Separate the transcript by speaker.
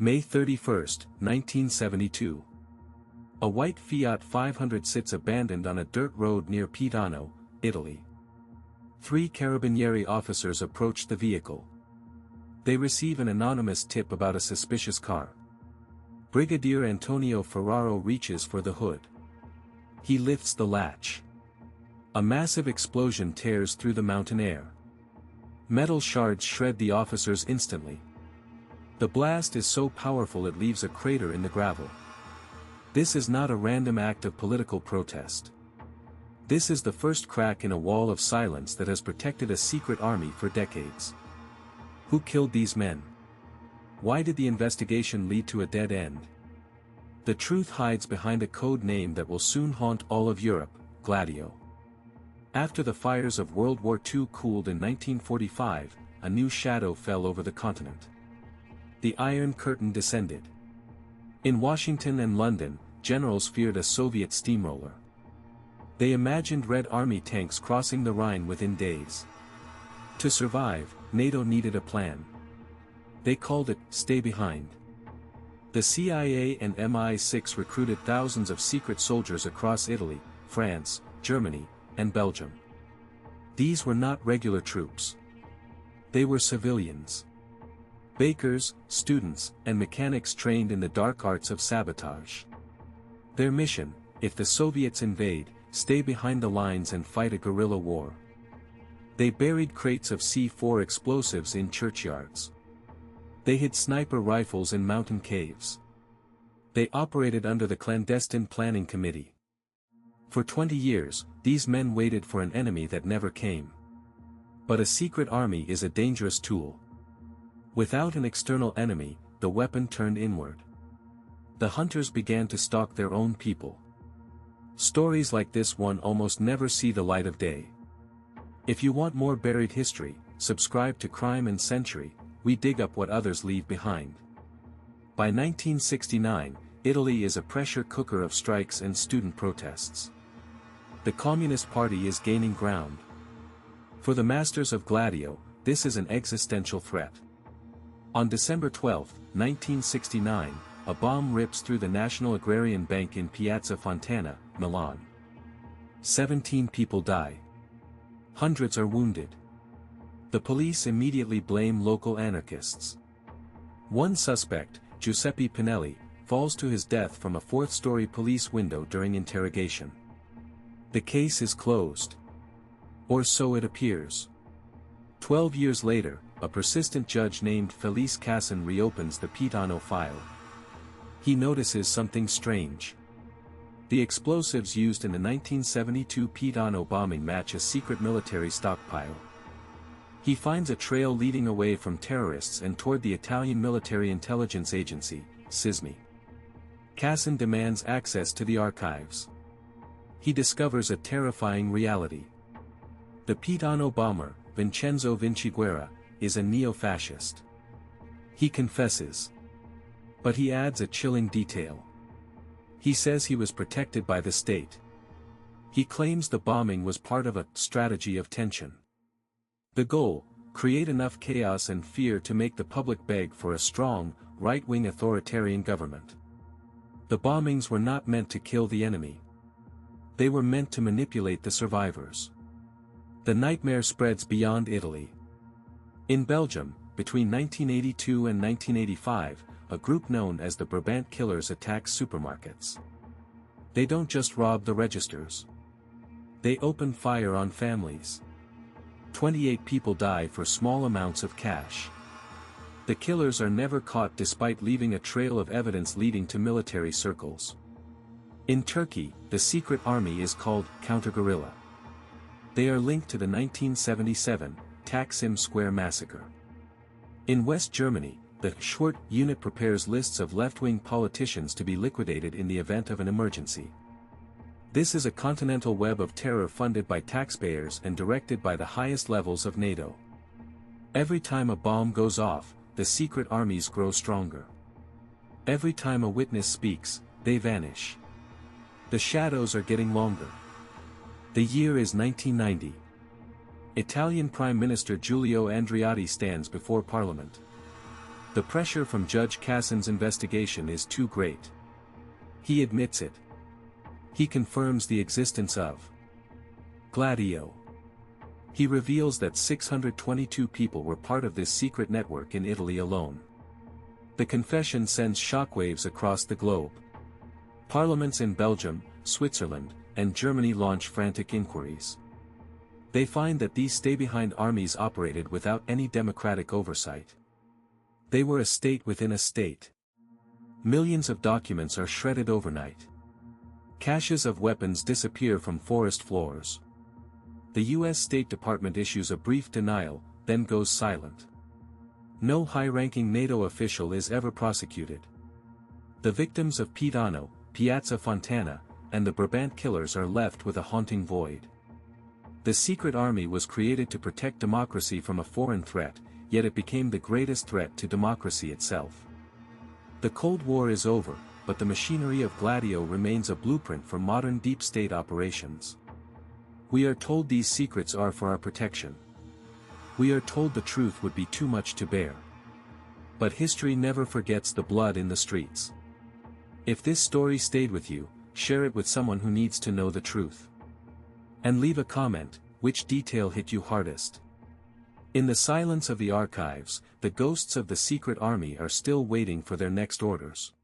Speaker 1: May 31, 1972. A white Fiat 500 sits abandoned on a dirt road near Pitano, Italy. 3 carabinieri officers approach the vehicle. They receive an anonymous tip about a suspicious car. Brigadier Antonio Ferraro reaches for the hood. He lifts the latch. A massive explosion tears through the mountain air. Metal shards shred the officers instantly. The blast is so powerful it leaves a crater in the gravel. This is not a random act of political protest. This is the first crack in a wall of silence that has protected a secret army for decades. Who killed these men? Why did the investigation lead to a dead end? The truth hides behind a code name that will soon haunt all of Europe, Gladio. After the fires of World War II cooled in 1945, a new shadow fell over the continent. The Iron Curtain descended. In Washington and London, generals feared a Soviet steamroller. They imagined Red Army tanks crossing the Rhine within days. To survive, NATO needed a plan. They called it, "Stay Behind." The CIA and MI6 recruited thousands of secret soldiers across Italy, France, Germany, and Belgium. These were not regular troops. They were civilians. Bakers, students, and mechanics trained in the dark arts of sabotage. Their mission, if the Soviets invade, stay behind the lines and fight a guerrilla war. They buried crates of C4 explosives in churchyards. They hid sniper rifles in mountain caves. They operated under the clandestine planning committee. For 20 years, these men waited for an enemy that never came. But a secret army is a dangerous tool. Without an external enemy, the weapon turned inward. The hunters began to stalk their own people. Stories like this one almost never see the light of day. If you want more buried history, subscribe to Crime and Century. We dig up what others leave behind. By 1969, Italy is a pressure cooker of strikes and student protests. The Communist Party is gaining ground. For the masters of Gladio, this is an existential threat. On December 12, 1969, a bomb rips through the National Agrarian Bank in Piazza Fontana, Milan. 17 people die. Hundreds are wounded. The police immediately blame local anarchists. One suspect, Giuseppe Pinelli, falls to his death from a 4th-story police window during interrogation. The case is closed. Or so it appears. 12 years later, a persistent judge named Felice Casson reopens the Pitano file. He notices something strange. The explosives used in the 1972 Pitano bombing match a secret military stockpile. He finds a trail leading away from terrorists and toward the Italian military intelligence agency, SISMI. Casson demands access to the archives. He discovers a terrifying reality. The Pitano bomber, Vincenzo Vinciguerra, is a neo-fascist. He confesses. But he adds a chilling detail. He says he was protected by the state. He claims the bombing was part of a strategy of tension. The goal, create enough chaos and fear to make the public beg for a strong, right-wing authoritarian government. The bombings were not meant to kill the enemy. They were meant to manipulate the survivors. The nightmare spreads beyond Italy. In Belgium, between 1982 and 1985, a group known as the Brabant Killers attacks supermarkets. They don't just rob the registers. They open fire on families. 28 people die for small amounts of cash. The killers are never caught despite leaving a trail of evidence leading to military circles. In Turkey, the secret army is called counter-guerrilla. They are linked to the 1977 Taksim Square massacre. In West Germany, the Schwarz unit prepares lists of left-wing politicians to be liquidated in the event of an emergency. This is a continental web of terror funded by taxpayers and directed by the highest levels of NATO. Every time a bomb goes off, the secret armies grow stronger. Every time a witness speaks, they vanish. The shadows are getting longer. The year is 1990. Italian Prime Minister Giulio Andreotti stands before Parliament. The pressure from Judge Cassin's investigation is too great. He admits it. He confirms the existence of Gladio. He reveals that 622 people were part of this secret network in Italy alone. The confession sends shockwaves across the globe. Parliaments in Belgium, Switzerland, and Germany launch frantic inquiries. They find that these stay-behind armies operated without any democratic oversight. They were a state within a state. Millions of documents are shredded overnight. Caches of weapons disappear from forest floors. The U.S. State Department issues a brief denial, then goes silent. No high-ranking NATO official is ever prosecuted. The victims of Pidano, Piazza Fontana, and the Brabant killers are left with a haunting void. The secret army was created to protect democracy from a foreign threat, yet it became the greatest threat to democracy itself. The Cold War is over, but the machinery of Gladio remains a blueprint for modern deep state operations. We are told these secrets are for our protection. We are told the truth would be too much to bear. But history never forgets the blood in the streets. If this story stayed with you, share it with someone who needs to know the truth. And leave a comment, which detail hit you hardest? In the silence of the archives, the ghosts of the secret army are still waiting for their next orders.